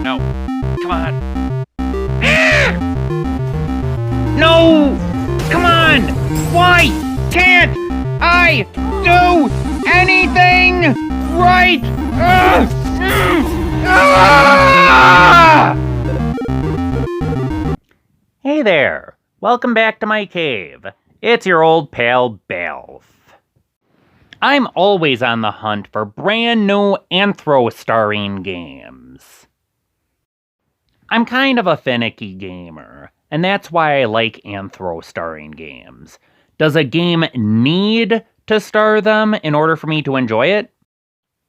no. Come on. No! Come on! Why can't I do anything right? Hey there! Welcome back to my cave. It's your old pal, Baalf. I'm always on the hunt for brand new anthro-starring games. I'm kind of a finicky gamer, and that's why I like anthro-starring games. Does a game need to star them in order for me to enjoy it?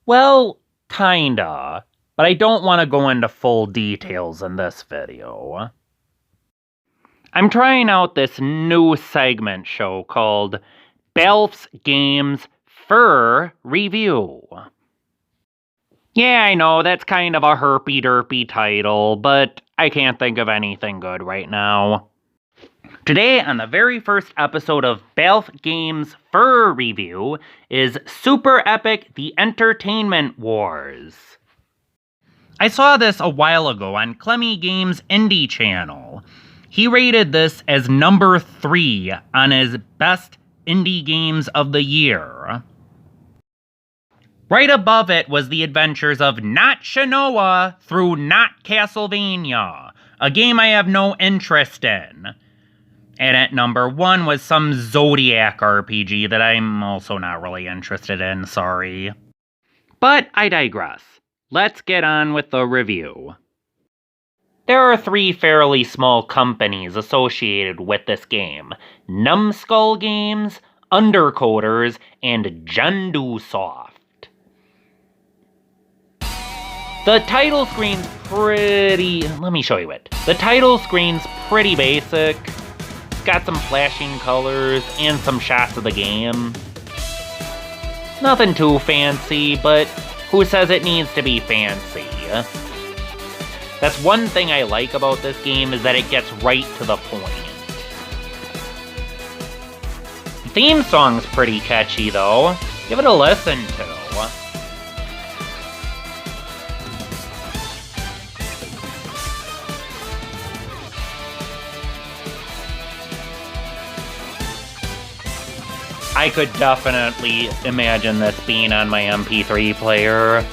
Well, kinda, but I don't want to go into full details in this video. I'm trying out this new segment show called Baalf's Games Fur Review. Yeah, I know, that's kind of a herpy-derpy title, but I can't think of anything good right now. Today, on the very first episode of Baalf Games Fur Review, is SuperEpic The Entertainment Wars. I saw this a while ago on Clemmy Games' indie channel. He rated this as number 3 on his best indie games of the year. Right above it was the adventures of Not Shinoa through Not Castlevania, a game I have no interest in. And at number 1 was some Zodiac RPG that I'm also not really interested in, sorry. But I digress. Let's get on with the review. There are 3 fairly small companies associated with this game: Numbskull Games, Undercoders, and Jandusoft. The title screen's let me show you it. The title screen's pretty basic. It's got some flashing colors and some shots of the game. Nothing too fancy, but who says it needs to be fancy? That's one thing I like about this game, is that it gets right to the point. The theme song's pretty catchy though. Give it a listen to. I could definitely imagine this being on my MP3 player.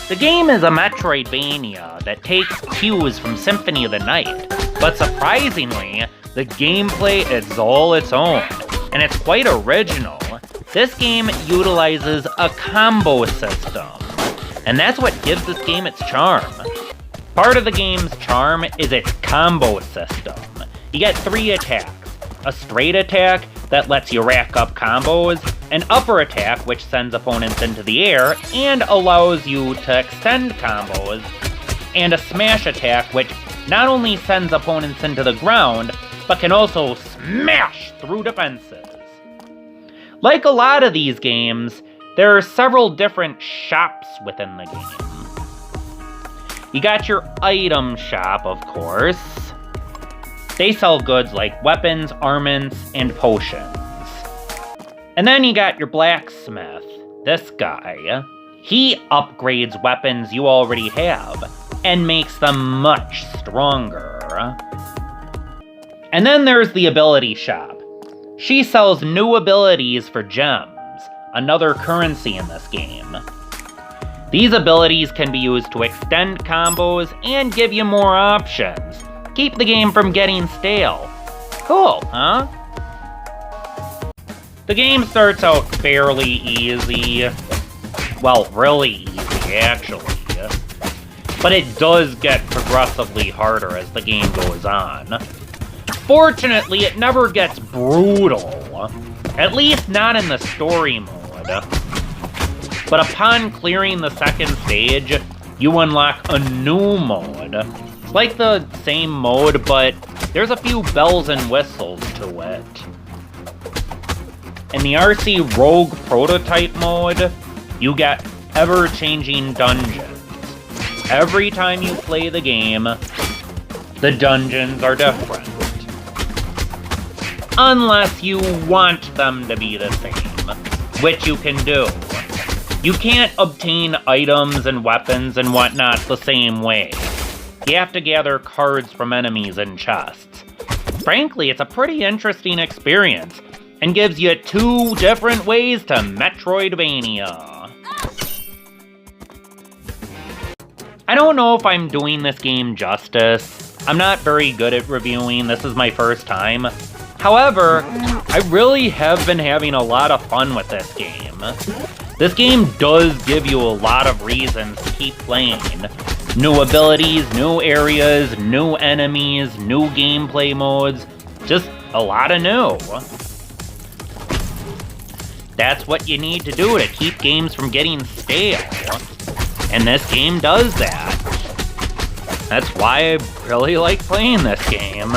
The game is a Metroidvania that takes cues from Symphony of the Night, but surprisingly, the gameplay is all its own, and it's quite original. This game utilizes a combo system, and that's what gives this game its charm. Part of the game's charm is its combo system. You get 3 attacks: a straight attack that lets you rack up combos, an upper attack which sends opponents into the air and allows you to extend combos, and a smash attack which not only sends opponents into the ground, but can also smash through defenses. Like a lot of these games, there are several different shops within the game. You got your item shop, of course. They sell goods like weapons, armaments, and potions. And then you got your blacksmith, this guy. He upgrades weapons you already have, and makes them much stronger. And then there's the ability shop. She sells new abilities for gems, another currency in this game. These abilities can be used to extend combos and give you more options. Keep the game from getting stale. Cool, huh? The game starts out fairly easy. Well, really easy, actually. But it does get progressively harder as the game goes on. Fortunately, it never gets brutal. At least not in the story mode. But upon clearing the second stage, you unlock a new mode. It's like the same mode, but there's a few bells and whistles to it. In the RC Rogue Prototype mode, you get ever-changing dungeons. Every time you play the game, the dungeons are different. Unless you want them to be the same, which you can do. You can't obtain items and weapons and whatnot the same way. You have to gather cards from enemies in chests. Frankly, it's a pretty interesting experience, and gives you 2 different ways to Metroidvania. I don't know if I'm doing this game justice. I'm not very good at reviewing, this is my first time. However, I really have been having a lot of fun with this game. This game does give you a lot of reasons to keep playing. New abilities, new areas, new enemies, new gameplay modes, just a lot of new. That's what you need to do to keep games from getting stale. And this game does that. That's why I really like playing this game.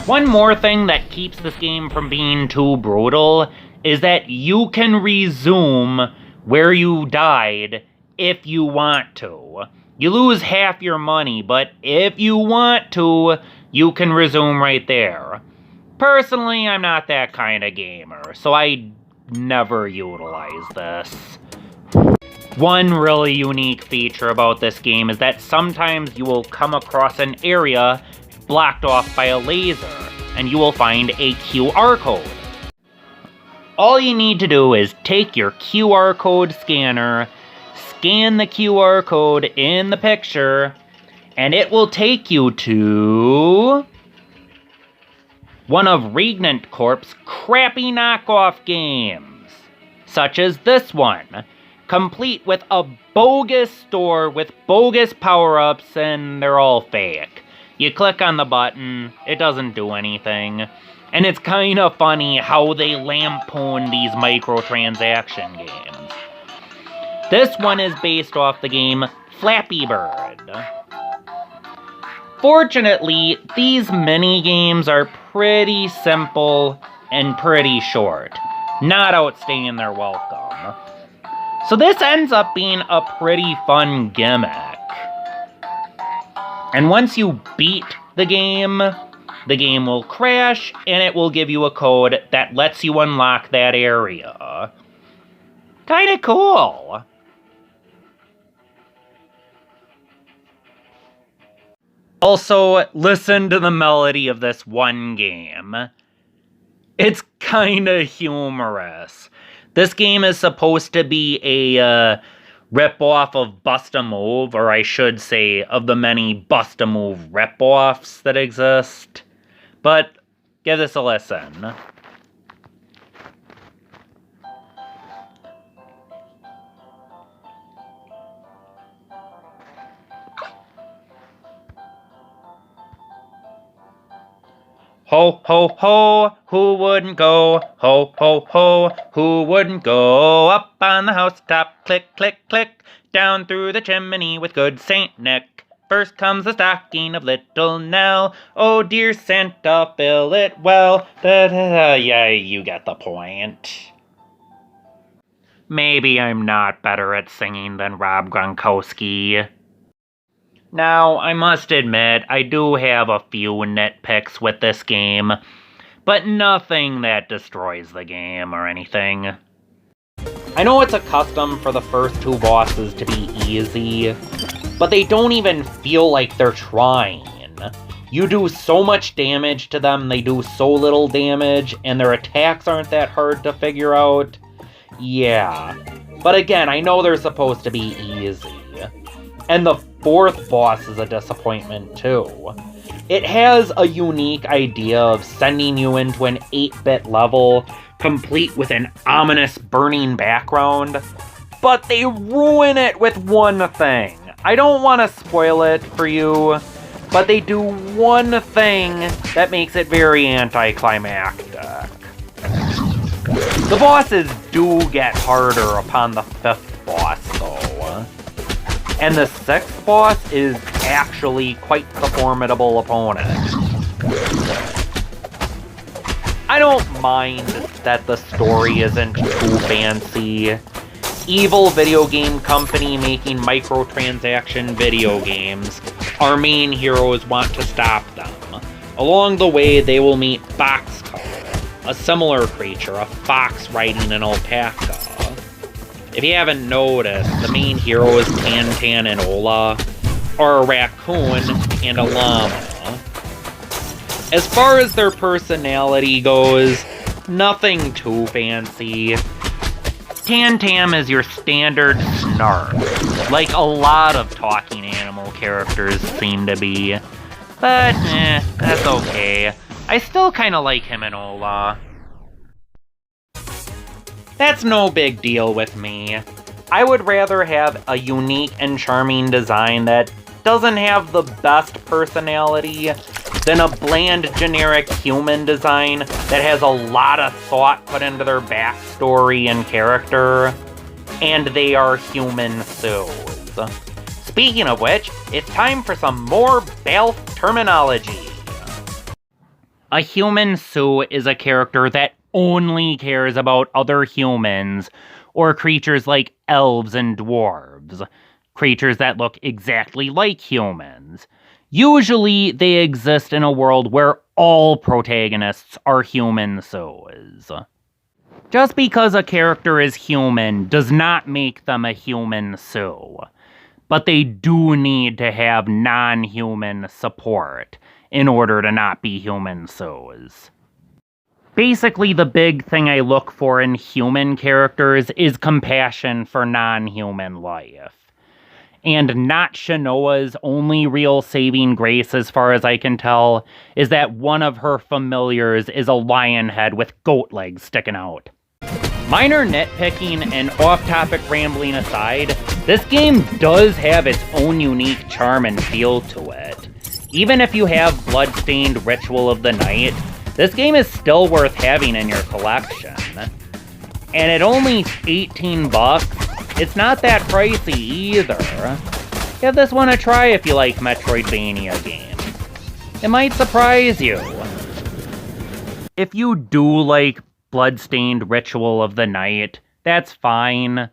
One more thing that keeps this game from being too brutal is that you can resume where you died if you want to. You lose half your money, but if you want to, you can resume right there. Personally, I'm not that kind of gamer, so I never utilize this. One really unique feature about this game is that sometimes you will come across an area blocked off by a laser, and you will find a QR code. All you need to do is take your QR code scanner, scan the QR code in the picture, and it will take you to one of Regnant Corp's crappy knockoff games, such as this one, complete with a bogus store with bogus power-ups, and they're all fake. You click on the button, it doesn't do anything. And it's kind of funny how they lampoon these microtransaction games. This one is based off the game Flappy Bird. Fortunately, these mini-games are pretty simple and pretty short, not outstaying their welcome. So this ends up being a pretty fun gimmick. And once you beat the game will crash, and it will give you a code that lets you unlock that area. Kinda cool. Also, listen to the melody of this one game. It's kinda humorous. This game is supposed to be a rip-off of Bust-A-Move, or I should say, of the many Bust-A-Move rip-offs that exist. But give this a listen. Ho, ho, ho, who wouldn't go? Ho, ho, ho, who wouldn't go? Up on the housetop, click, click, click, down through the chimney with good Saint Nick. First comes the stocking of little Nell. Oh, dear Santa, fill it well. Yeah, you get the point. Maybe I'm not better at singing than Rob Gronkowski. Now, I must admit, I do have a few nitpicks with this game, but nothing that destroys the game or anything. I know it's a custom for the first 2 bosses to be easy, but they don't even feel like they're trying. You do so much damage to them, they do so little damage, and their attacks aren't that hard to figure out. Yeah, but again, I know they're supposed to be easy. And the 4th boss is a disappointment too. It has a unique idea of sending you into an 8-bit level, complete with an ominous burning background, but they ruin it with one thing. I don't want to spoil it for you, but they do one thing that makes it very anticlimactic. The bosses do get harder upon the 5th boss, though. And the 6th boss is actually quite the formidable opponent. I don't mind that the story isn't too fancy. Evil video game company making microtransaction video games. Our main heroes want to stop them. Along the way, they will meet boxcars. a similar creature, a fox riding an alpaca. If you haven't noticed, the main heroes Tan and Ola are a raccoon and a llama. As far as their personality goes, nothing too fancy. Tan is your standard snark, like a lot of talking animal characters seem to be. But, that's okay. I still kinda like him and Ola. That's no big deal with me. I would rather have a unique and charming design that doesn't have the best personality than a bland, generic human design that has a lot of thought put into their backstory and character, and they are human Sues. Speaking of which, it's time for some more Baalf terminology. A human Sue is a character that only cares about other humans, or creatures like elves and dwarves. Creatures that look exactly like humans. Usually, they exist in a world where all protagonists are human Sues. Just because a character is human does not make them a human Sue. But they do need to have non-human support in order to not be human Sues. Basically, the big thing I look for in human characters is compassion for non-human life. And Not Shanoa's only real saving grace, as far as I can tell, is that one of her familiars is a lion head with goat legs sticking out. Minor nitpicking and off-topic rambling aside, this game does have its own unique charm and feel to it. Even if you have Bloodstained Ritual of the Night, this game is still worth having in your collection. And at only $18, it's not that pricey either. Give this one a try if you like Metroidvania games. It might surprise you. If you do like Bloodstained Ritual of the Night, that's fine.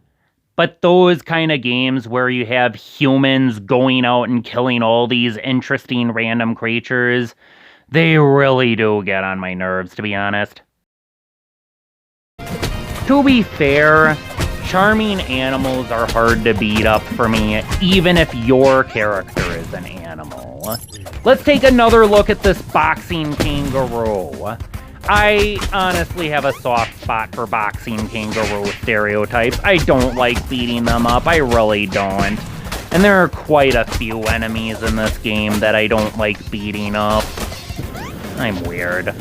But those kind of games where you have humans going out and killing all these interesting random creatures, they really do get on my nerves, to be honest. To be fair, charming animals are hard to beat up for me, even if your character is an animal. Let's take another look at this boxing kangaroo. I honestly have a soft spot for boxing kangaroo stereotypes. I don't like beating them up, I really don't. And there are quite a few enemies in this game that I don't like beating up. I'm weird.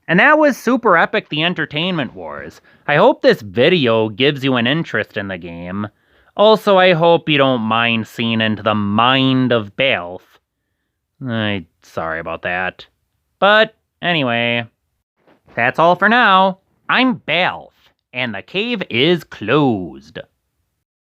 And that was SuperEpic The Entertainment Wars. I hope this video gives you an interest in the game. Also, I hope you don't mind seeing into the mind of Baalf. Sorry about that. But, anyway, that's all for now. I'm Baalf, and the cave is closed.